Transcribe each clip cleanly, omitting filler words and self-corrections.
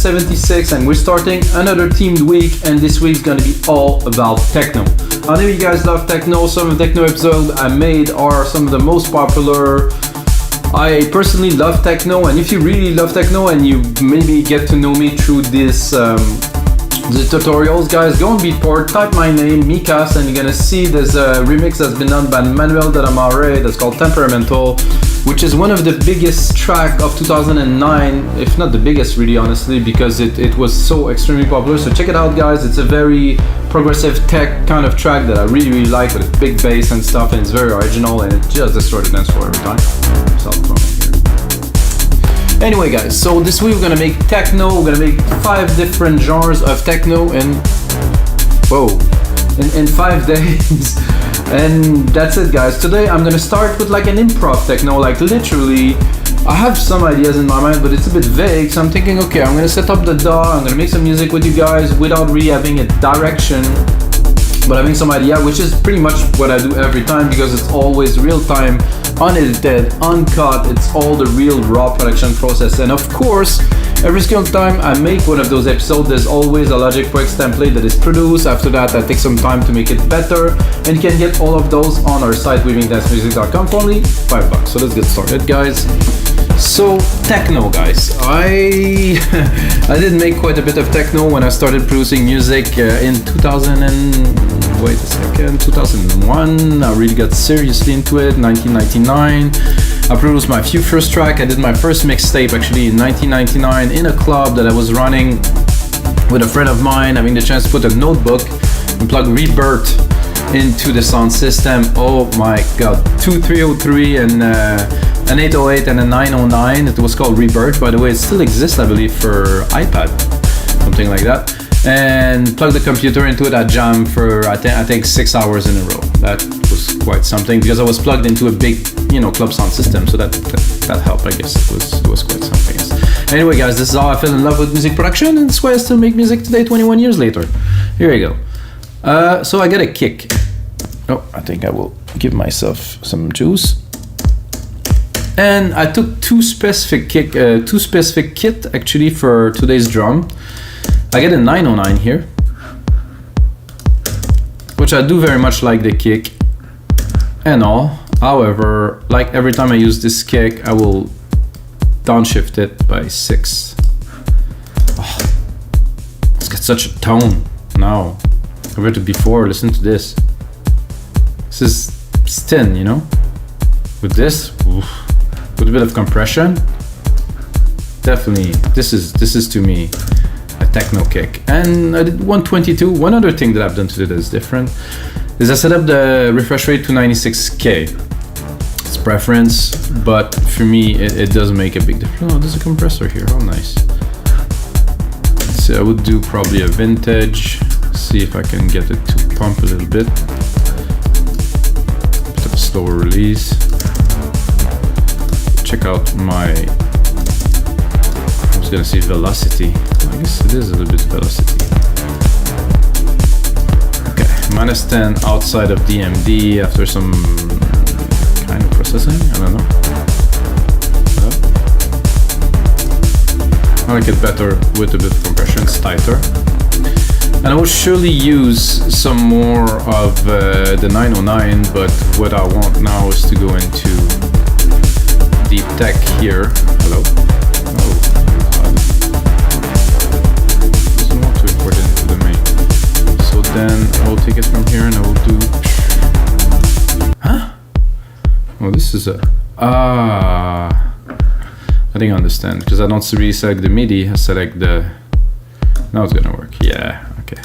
76 and we're starting another themed week, and this week's gonna be all about techno. I know you guys love techno. Some of the techno episodes I made are some of the most popular. I personally love techno, and if you really love techno and you maybe get to know me through this the tutorials, guys, go on Beatport, type my name, Mikas, and you're gonna see there's a remix that's been done by Manuel de la Mare that's called Temperamental, which is one of the biggest track of 2009, if not the biggest really, honestly, because it was so extremely popular. So check it out, guys. It's a very progressive tech kind of track that I really like, with a big bass and stuff, and it's very original, and it just destroyed the dance floor every time. Anyway, guys, so this week we're gonna make techno. We're gonna make 5 different genres of techno in 5 days. And that's it, guys. Today I'm gonna start with like an improv techno, like literally I have some ideas in my mind, but it's a bit vague, so I'm thinking, okay, I'm gonna set up the DAW, I'm gonna make some music with you guys without really having a direction, but having some idea, which is pretty much what I do every time, because it's always real time, unedited, uncut. It's all the real raw production process. And of course, every single time I make one of those episodes, there's always a Logic Pro X template that is produced. After that, I take some time to make it better, and you can get all of those on our site, weavingdancemusic.com, for only $5. So let's get started, guys. So techno, guys, I did make quite a bit of techno when I started producing music in 2001. I really got seriously into it. 1999, I produced my first track. I did my first mixtape actually in 1999 in a club that I was running with a friend of mine, having the chance to put a notebook and plug Rebirth into the sound system. Oh my god, 2303 and an 808 and a 909. It was called Rebirth, by the way. It still exists, I believe, for iPad, something like that. And plug the computer into it. I jammed for I think 6 hours in a row. That was quite something, because I was plugged into a big, club sound system, so that helped, I guess. It was quite something. Yes. Anyway, guys, this is how I fell in love with music production, and that's why I still make music today, 21 years later. Here we go. So I get a kick. Oh, I think I will give myself some juice. And I took two specific kit actually for today's drum. I get a 909 here, which I do very much like the kick and all. However, like every time I use this kick, I will downshift it by 6. Oh, it's got such a tone now compared to before. Listen to this. This is thin, With this, with a bit of compression, definitely this is to me a techno kick. And I did 122. One other thing that I've done today that is different is I set up the refresh rate to 96K. It's preference, but for me it does make a big difference. Oh, there's a compressor here. Oh, nice. So I would do probably a vintage. See if I can get it to pump a little bit. Bit of a slower release. Check out my, I was gonna say velocity. I guess it is a little bit velocity. Okay, -10 outside of DMD after some kind of processing. I don't know. I like it better with a bit of compression. It's tighter. And I will surely use some more of the 909, but what I want now is to go into deep tech here. Hello. Oh, doesn't want to import it into the main. So then I will take it from here and I will do. Huh? Oh, this is a. I think I understand, because I don't really select the MIDI. I select the. Now it's gonna work. Yeah. Okay.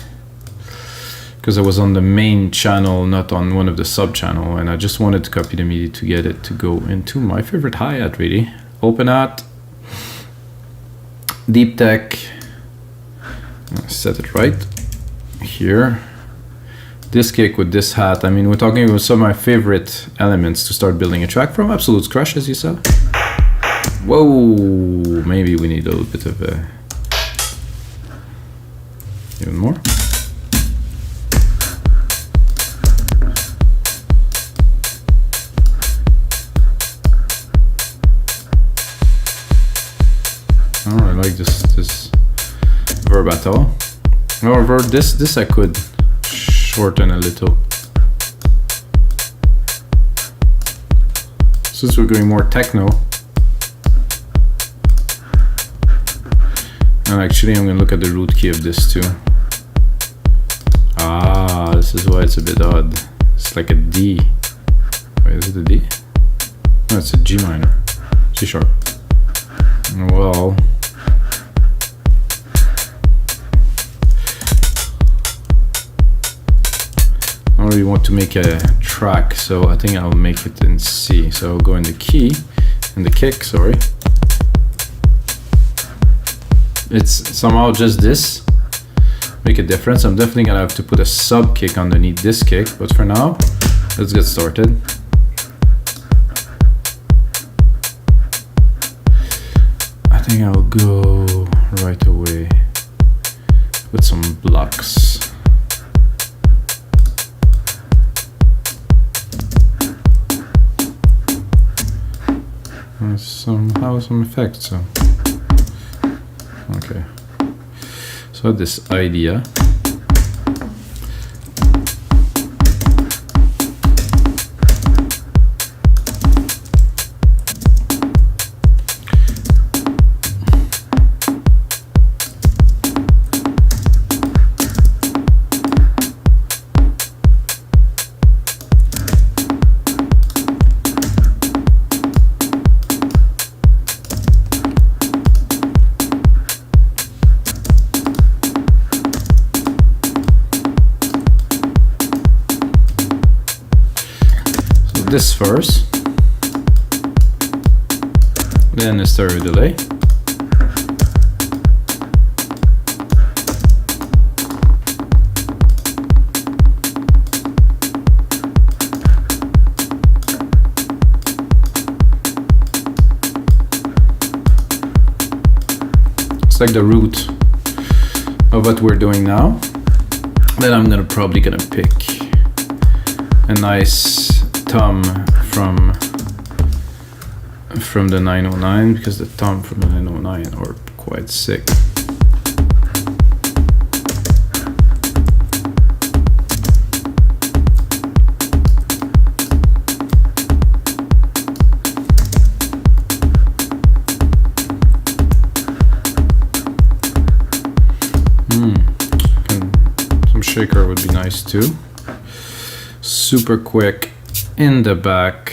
Because I was on the main channel, not on one of the sub channel, and I just wanted to copy the MIDI to get it to go into my favorite hi-hat, really. Open hat, deep tech, set it right here. This kick with this hat, I mean, we're talking about some of my favorite elements to start building a track from. Absolute crush, as you saw. Whoa, maybe we need a little bit of even more. Oh, I like this reverb at all. However, this I could shorten a little. Since we're going more techno. And actually I'm gonna look at the root key of this too. Ah, this is why it's a bit odd. It's like a D. Wait, is it a D? No, it's a G minor. C sharp. Well, I don't really want to make a track, so I think I'll make it in C. So I'll go in the key, in the kick, sorry. It's somehow just this. Make a difference. I'm definitely gonna have to put a sub kick underneath this kick, but for now, let's get started. I think I'll go right away with some blocks. Somehow some effects. So okay. So this idea. This first, then a stereo delay, it's like the root of what we're doing now. Then I'm probably gonna pick a nice tom from the 909, because the tom from the 909 are quite sick. Some shaker would be nice too. Super quick. In the back,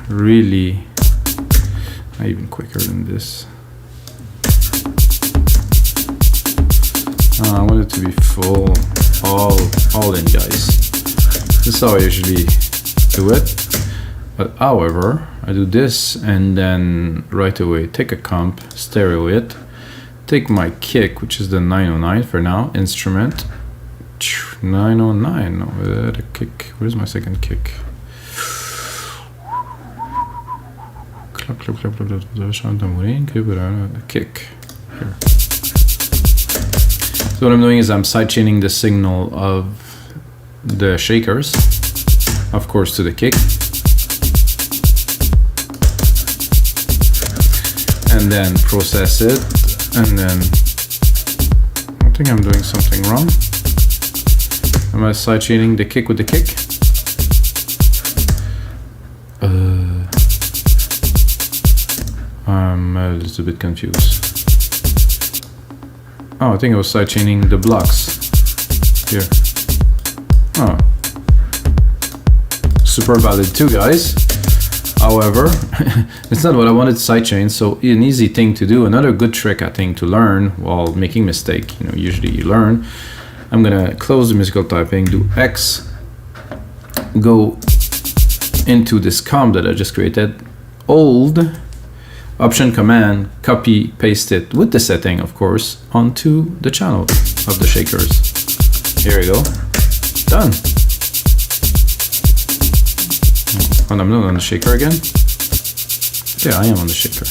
really, even quicker than this. I want it to be full, all in, guys. This is how I usually do it. But however, I do this and then right away take a comp, stereo it, take my kick, which is the 909 for now, instrument. 909, no, the kick. Where's my second kick? Kick. Here. So what I'm doing is I'm sidechaining the signal of the shakers, of course, to the kick, and then process it, and then I think I'm doing something wrong. Am I sidechaining the kick with the kick? I'm a little bit confused. Oh, I think I was sidechaining the blocks here. Oh, super valid too, guys. However, it's not what I wanted to sidechain, so an easy thing to do, another good trick I think to learn while making mistake, you know, usually you learn. I'm gonna close the musical typing, do X, go into this comp that I just created, hold, Option Command, copy, paste it with the setting, of course, onto the channel of the shakers. Here we go. Done. And I'm not on the shaker again. Yeah, I am on the shaker.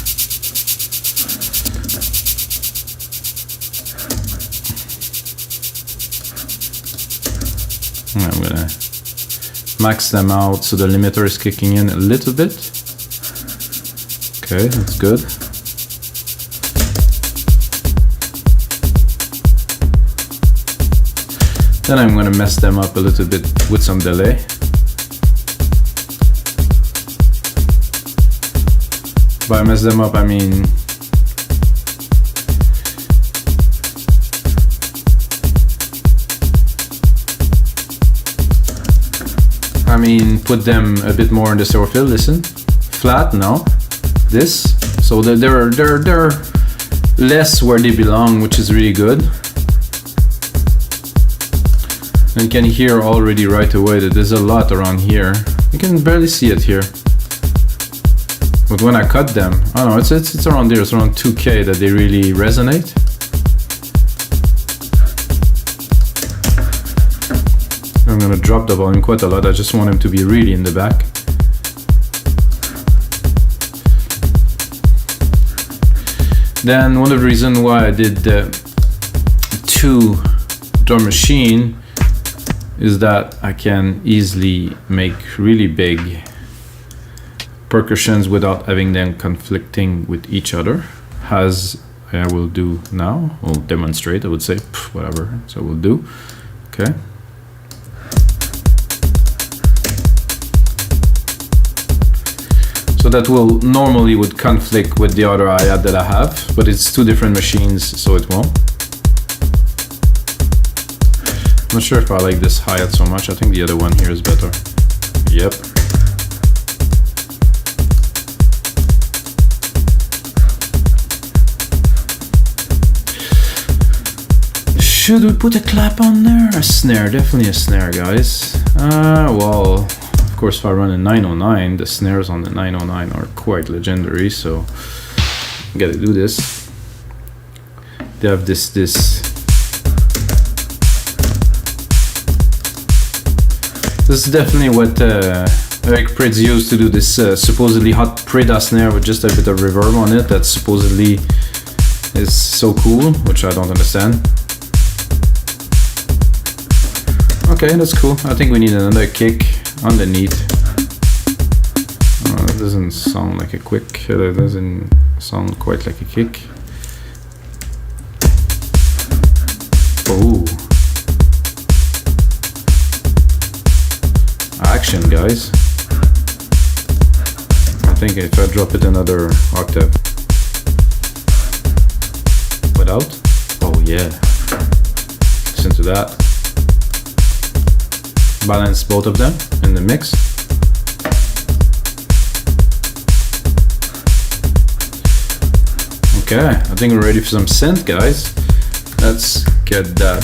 I'm gonna max them out so the limiter is kicking in a little bit. Okay, that's good. Then I'm gonna mess them up a little bit with some delay. By mess them up, I mean put them a bit more in the silver fill. Listen, flat now. This, so they're less where they belong, which is really good. And you can hear already right away that there's a lot around here. You can barely see it here, but when I cut them, I don't know, it's around there. It's around 2K that they really resonate. I'm gonna drop the volume quite a lot. I just want him to be really in the back. Then one of the reasons why I did the 2 drum machine is that I can easily make really big percussions without having them conflicting with each other, as I will do now. I'll demonstrate, I would say, whatever, so we'll do. Okay. So that will normally would conflict with the other hi-hat that I have, but it's 2 different machines, so it won't. I'm not sure if I like this hi-hat so much. I think the other one here is better. Yep. Should we put a clap on there? A snare, definitely a snare, guys. Well, of course, if I run a 909, the snares on the 909 are quite legendary, so I gotta do this. They have this. This is definitely what Eric Prydz used to do this supposedly hot Prida snare with just a bit of reverb on it. That supposedly is so cool, which I don't understand. Okay, that's cool. I think we need another kick underneath. That doesn't sound like a quick. That doesn't sound quite like a kick. Oh, action, guys. I think if I drop it another octave without. Oh yeah. Listen to that. Balance both of them in the mix. Okay, I think we're ready for some synth, guys. Let's get that.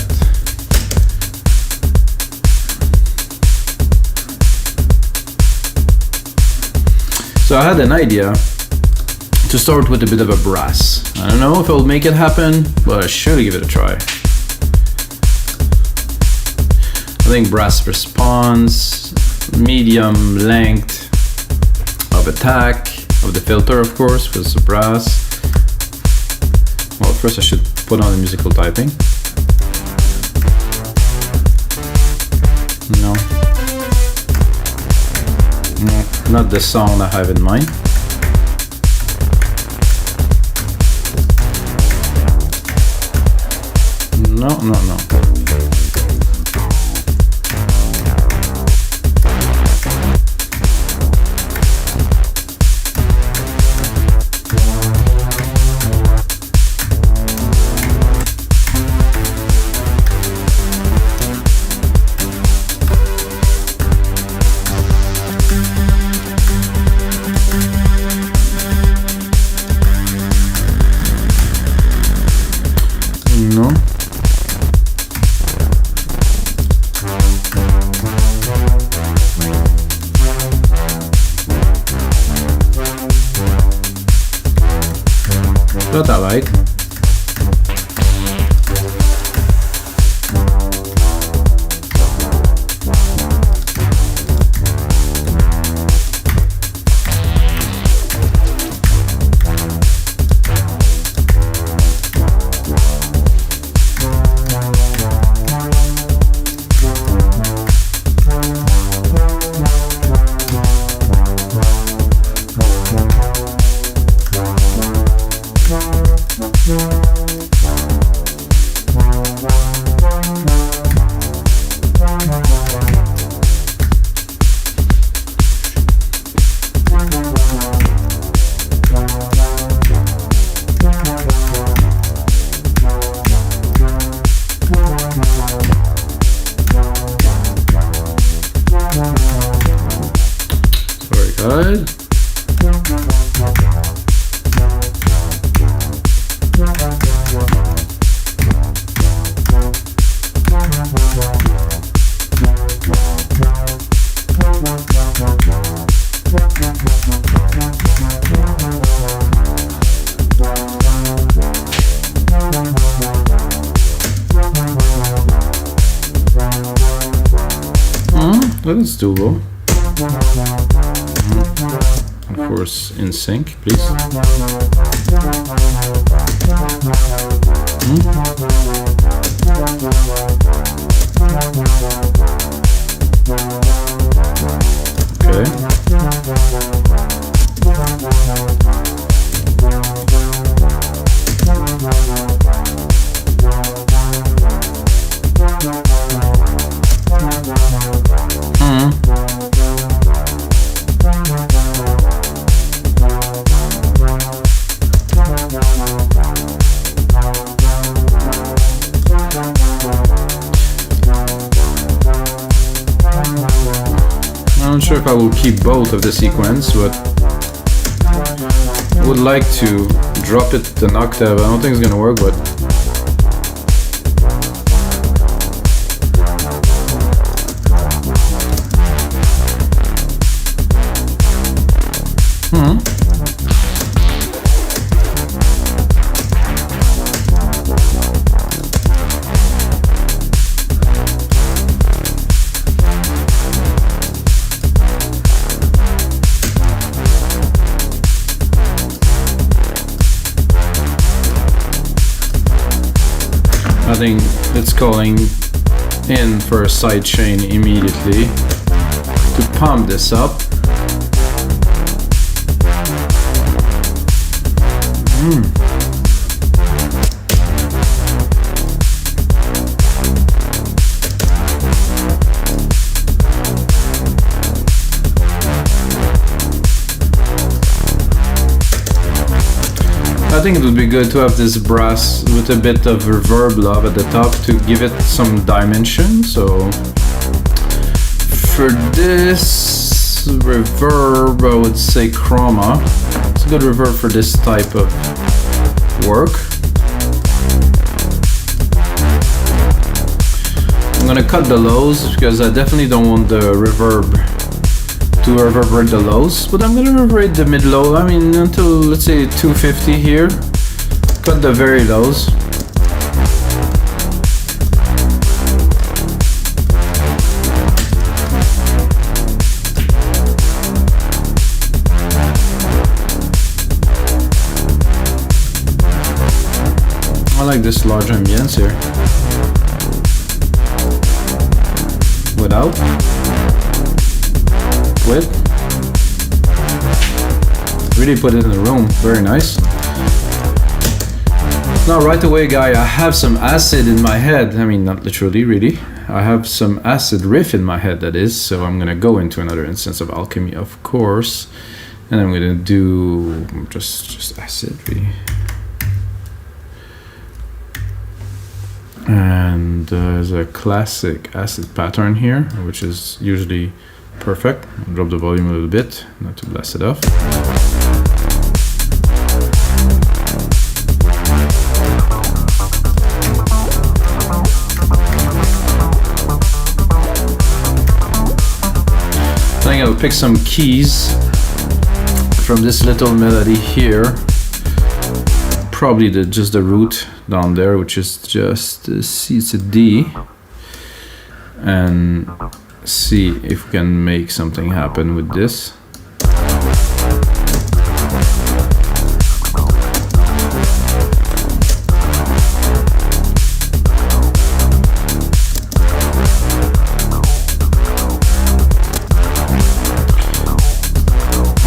So I had an idea to start with a bit of a brass. I don't know if I'll make it happen, but I should give it a try. I think brass response, medium length of attack of the filter, of course, with the brass. Well, first I should put on the musical typing. No, not the sound I have in mind. No. That I like. Well, that's doable. Of course, in sync, please. Okay. I'm not sure if I will keep both of the sequence, but I would like to drop it an octave. I don't think it's gonna work, but I think it's calling in for a side chain immediately to pump this up. I think it would be good to have this brass with a bit of reverb love at the top to give it some dimension. So for this reverb, I would say chroma. It's a good reverb for this type of work. I'm gonna cut the lows because I definitely don't want the reverb to reverberate the lows, but I'm gonna reverberate the mid-low, I mean until let's say 250 here. Cut the very lows. I like this large ambience here. Without. With. Really put it in the room, very nice. Now right away, guy, I have some acid in my head. I mean, not literally, really. I have some acid riff in my head, that is. So I'm gonna go into another instance of alchemy, of course. And I'm gonna do just acid, really. And there's a classic acid pattern here, which is usually perfect. I'll drop the volume a little bit, not to blast it off. I think I'll pick some keys from this little melody here. Probably just the root down there, which is just a C, it's a D. And see if we can make something happen with this.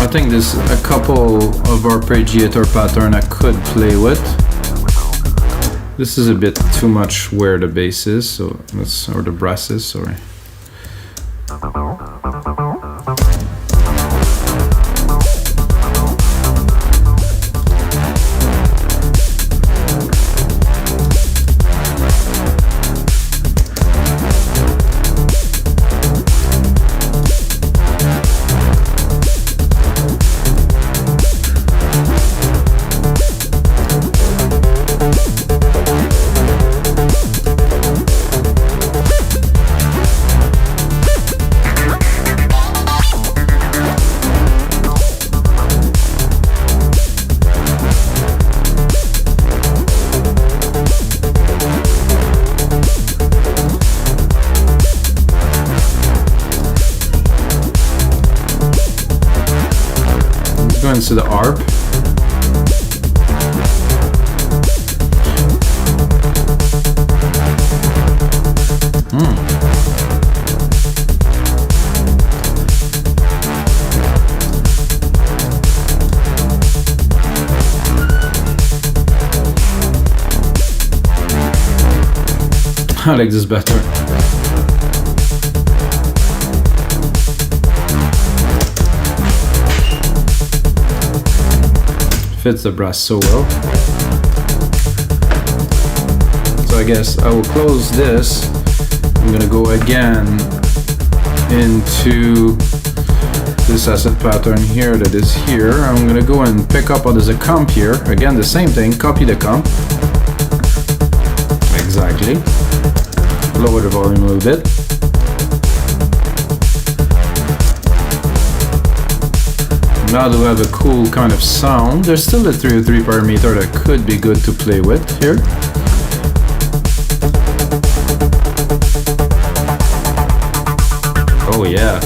I think there's a couple of arpeggiator pattern I could play with. This is a bit too much where the bass is, so let's, or the brass is, sorry. sequence to the harp. I like this better. Fits the brass so well. So I guess I will close this. I'm gonna go again into this asset pattern here that is here. I'm gonna go and pick up, there's a comp here. Again, the same thing, copy the comp. Exactly. Lower the volume a little bit. Now do we have a cool kind of sound. There's still a 303 parameter that could be good to play with here. Oh yeah.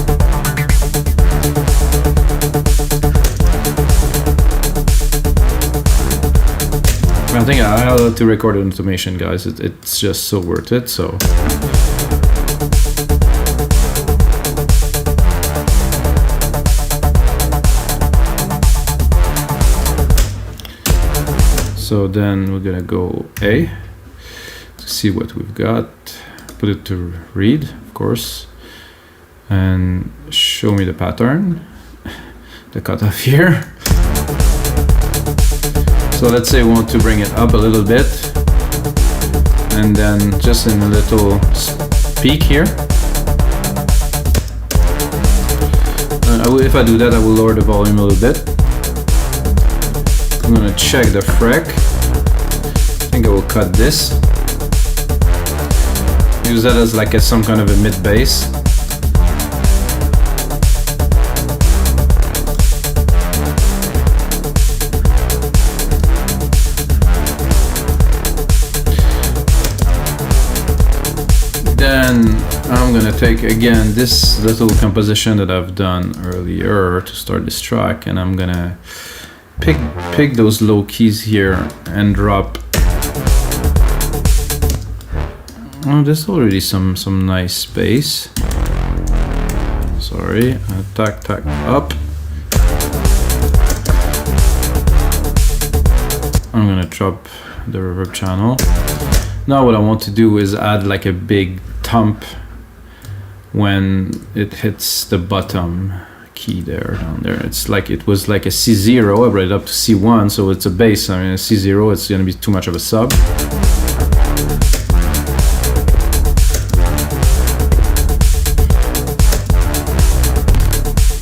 I think I love to record an automation, guys. It's just so worth it. So then we're gonna go A to see what we've got. Put it to read, of course, and show me the pattern, the cutoff here. So let's say we want to bring it up a little bit, and then just in a little peak here. If I do that, I will lower the volume a little bit. I'm gonna check the freq. I think I will cut this. Use that as like some kind of a mid bass. Then I'm gonna take again this little composition that I've done earlier to start this track, and I'm gonna pick those low keys here and drop. Oh, there's already some nice bass. Sorry, tack up. I'm gonna drop the reverb channel. Now what I want to do is add like a big thump when it hits the bottom key there, down there. It's like, it was like a C0, I brought it up to C1, so it's a bass. I mean, a C0, it's gonna be too much of a sub.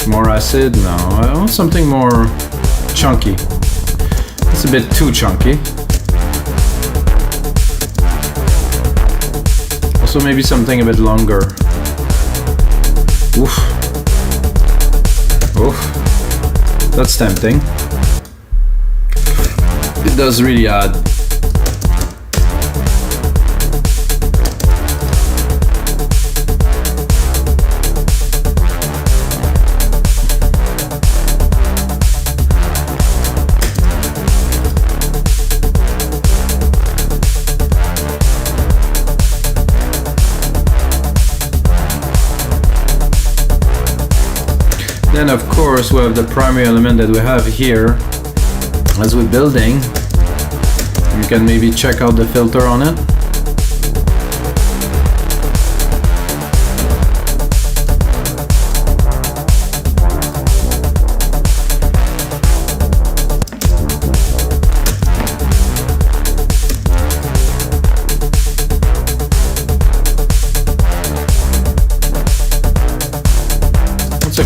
More acid? No, I want something more chunky. It's a bit too chunky. Also maybe something a bit longer. Oof. Oof. That's tempting. It does really add. Then of course we have the primary element that we have here as we're building. You can maybe check out the filter on it.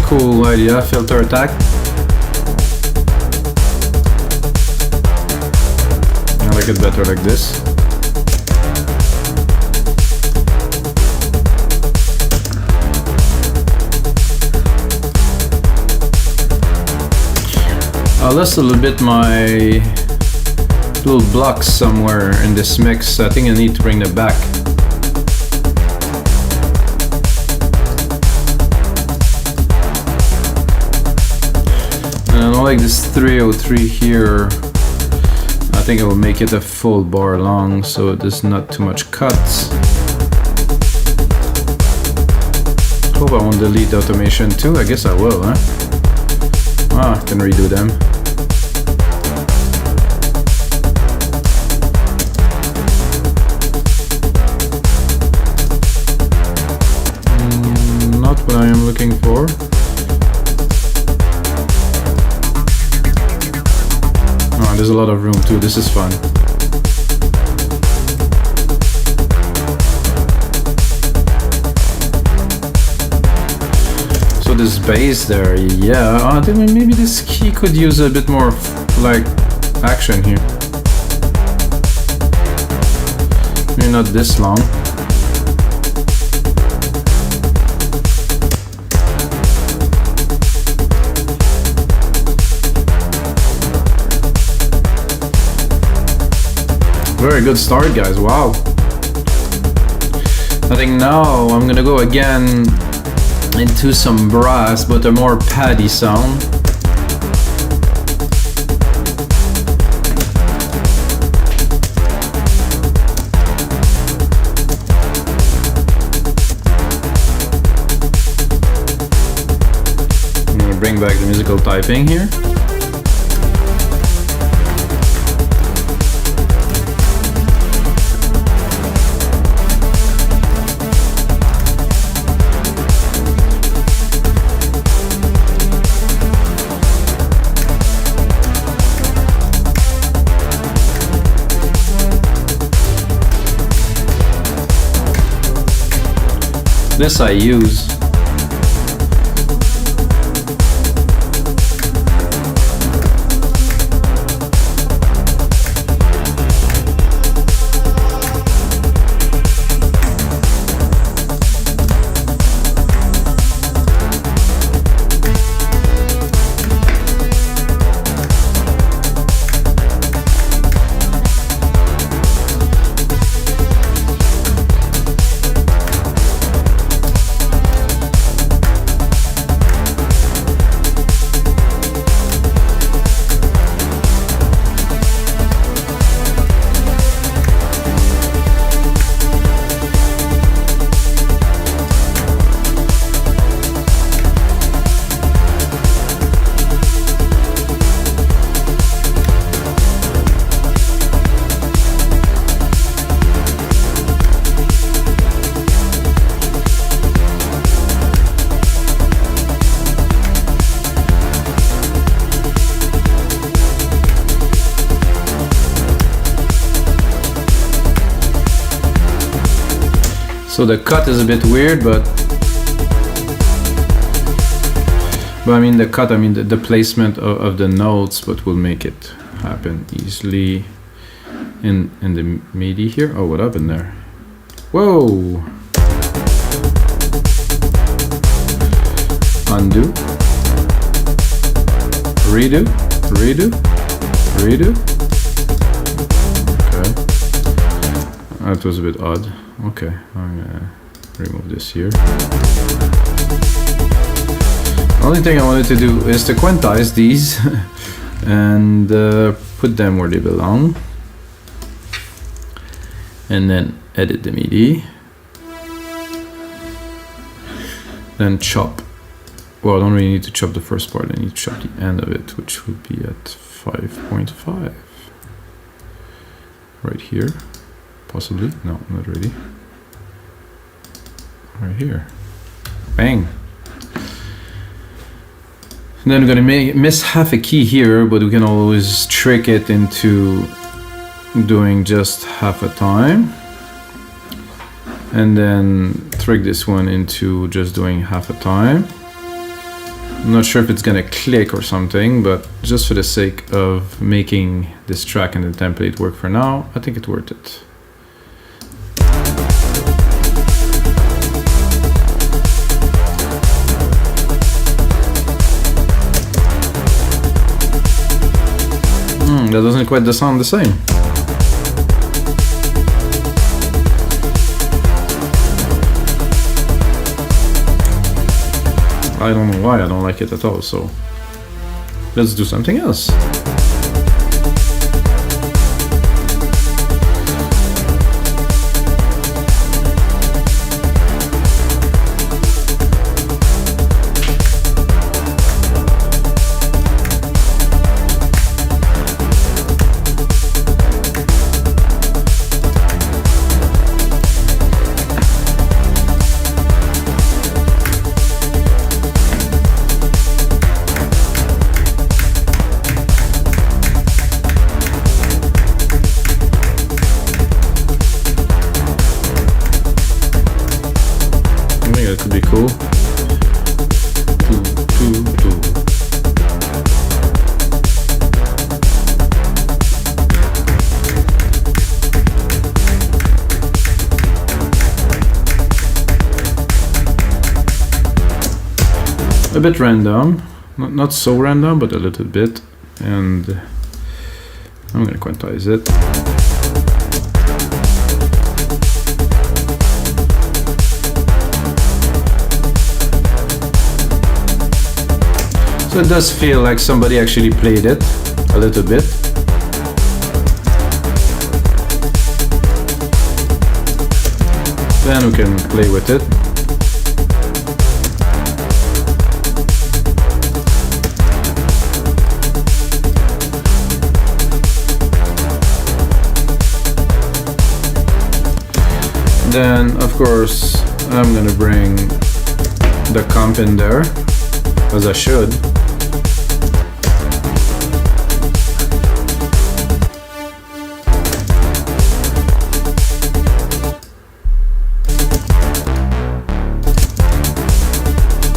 Cool idea, filter attack. I like it better like this. I lost a little bit my little blocks somewhere in this mix. I think I need to bring them back. And I don't like this 303 here. I think it will make it a full bar long, so there's not too much cuts. Hope I won't delete the automation too. I guess I will, huh? Ah, I can redo them. Not what I am looking for. Oh, there's a lot of room too. This is fun. So this bass there, yeah. I think maybe this key could use a bit more like action here. Maybe not this long. Very good start, guys. Wow. I think now I'm gonna go again into some brass, but a more paddy sound. I'm gonna bring back the musical typing here. This I use. So the cut is a bit weird, but I mean the cut, I mean the placement of the notes, but we'll make it happen easily in the MIDI here. Oh, what happened there? Whoa! Undo. Redo. Redo. Redo. Okay. That was a bit odd. Okay, I'm gonna remove this here. The only thing I wanted to do is to quantize these and put them where they belong, and then edit the MIDI, then chop. Well, I don't really need to chop the first part, I need to chop the end of it, which would be at 5.5 right here. Possibly, no, not really. Right here, bang. And then we're gonna miss half a key here, but we can always trick it into doing just half a time, and then trick this one into just doing half a time. I'm not sure if it's gonna click or something, but just for the sake of making this track and the template work for now, I think it's worth it. That doesn't quite sound the same. I don't know why I don't like it at all, so let's do something else. Could be cool. A bit random, not so random, but a little bit, and I'm gonna quantize it. So it does feel like somebody actually played it a little bit. Then we can play with it. Then, of course, I'm gonna bring the comp in there, as I should.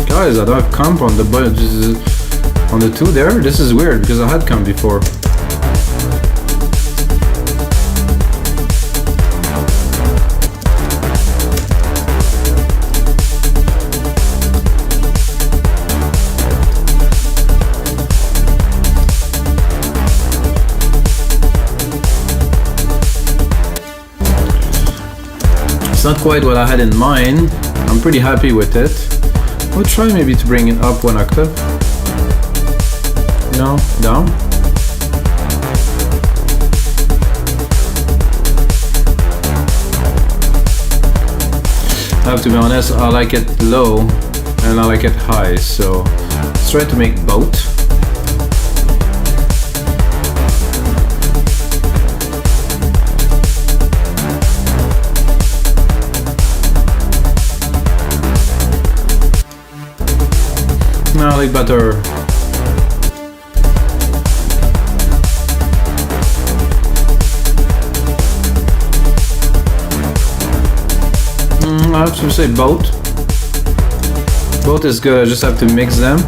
Guys, I don't have comp on the on the two there. This is weird because I had comp before. It's not quite what I had in mind. I'm pretty happy with it. We'll try maybe to bring it up one octave. No, down. I have to be honest, I like it low and I like it high, so let's try to make both. No, I like better. I have to say both. Both is good, I just have to mix them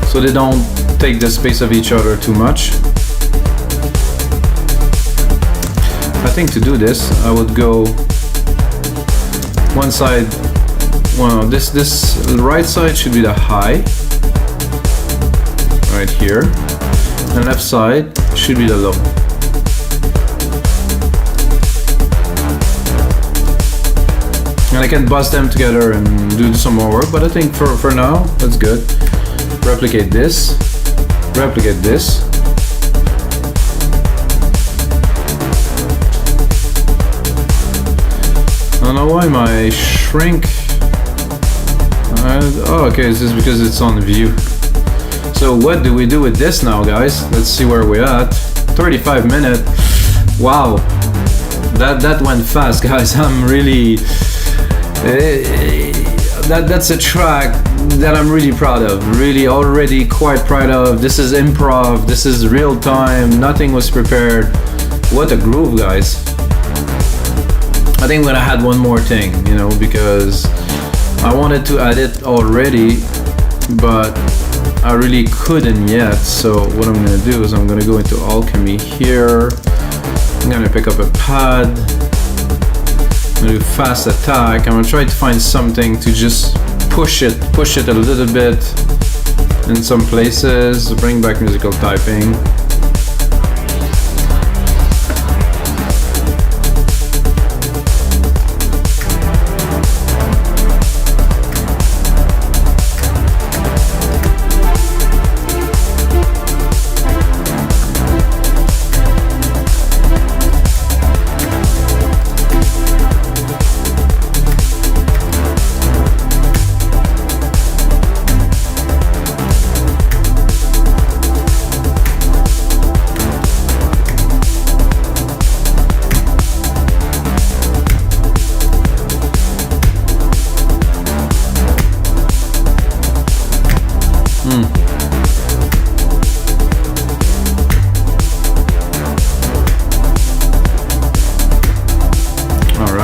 so they don't take the space of each other too much. I think to do this, I would go one side. Well, this right side should be the high, right here, and left side should be the low. And I can bust them together and do some more work, but I think for now, that's good. Replicate this, replicate this. I don't know why my shrink. Oh, okay, this is because it's on view. So what do we do with this now, guys? Let's see where we're at. 35 minutes. Wow, that went fast, guys. I'm really that's a track that I'm really proud of. Really, already quite proud of. This is improv. This is real time. Nothing was prepared. What a groove, guys. I think I'm gonna add one more thing, you know, because I wanted to add it already, but I really couldn't yet. So what I'm gonna do is I'm gonna go into alchemy here. I'm gonna pick up a pad. I'm gonna do fast attack. I'm gonna try to find something to just push it a little bit in some places. Bring back musical typing.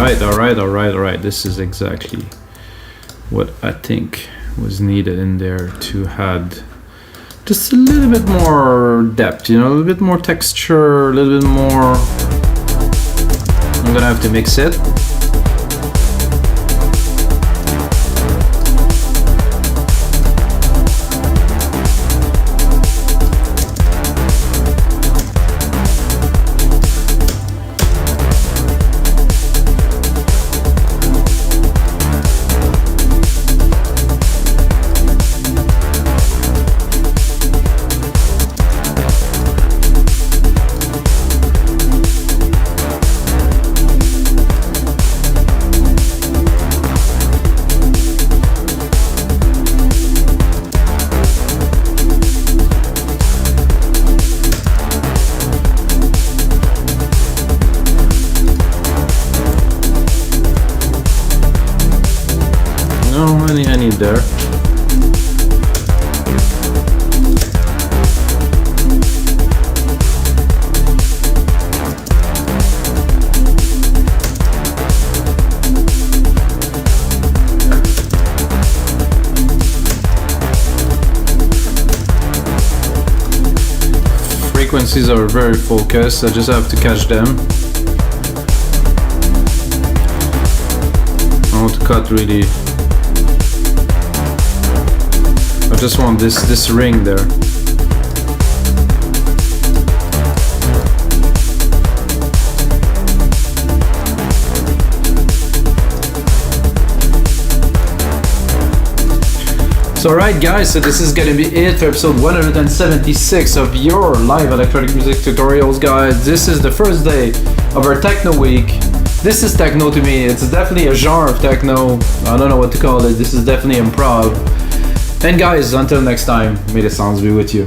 Alright. This is exactly what I think was needed in there to add just a little bit more depth, you know, a little bit more texture, a little bit more. I'm gonna have to mix it. I need there. Frequencies are very focused, I just have to catch them. I want to cut really. I just want this ring there. So alright guys, so this is gonna be it for episode 176 of your live electronic music tutorials, guys. This is the first day of our techno week. This is techno to me. It's definitely a genre of techno. I don't know what to call it. This is definitely improv. And guys, until next time, may the sounds be with you.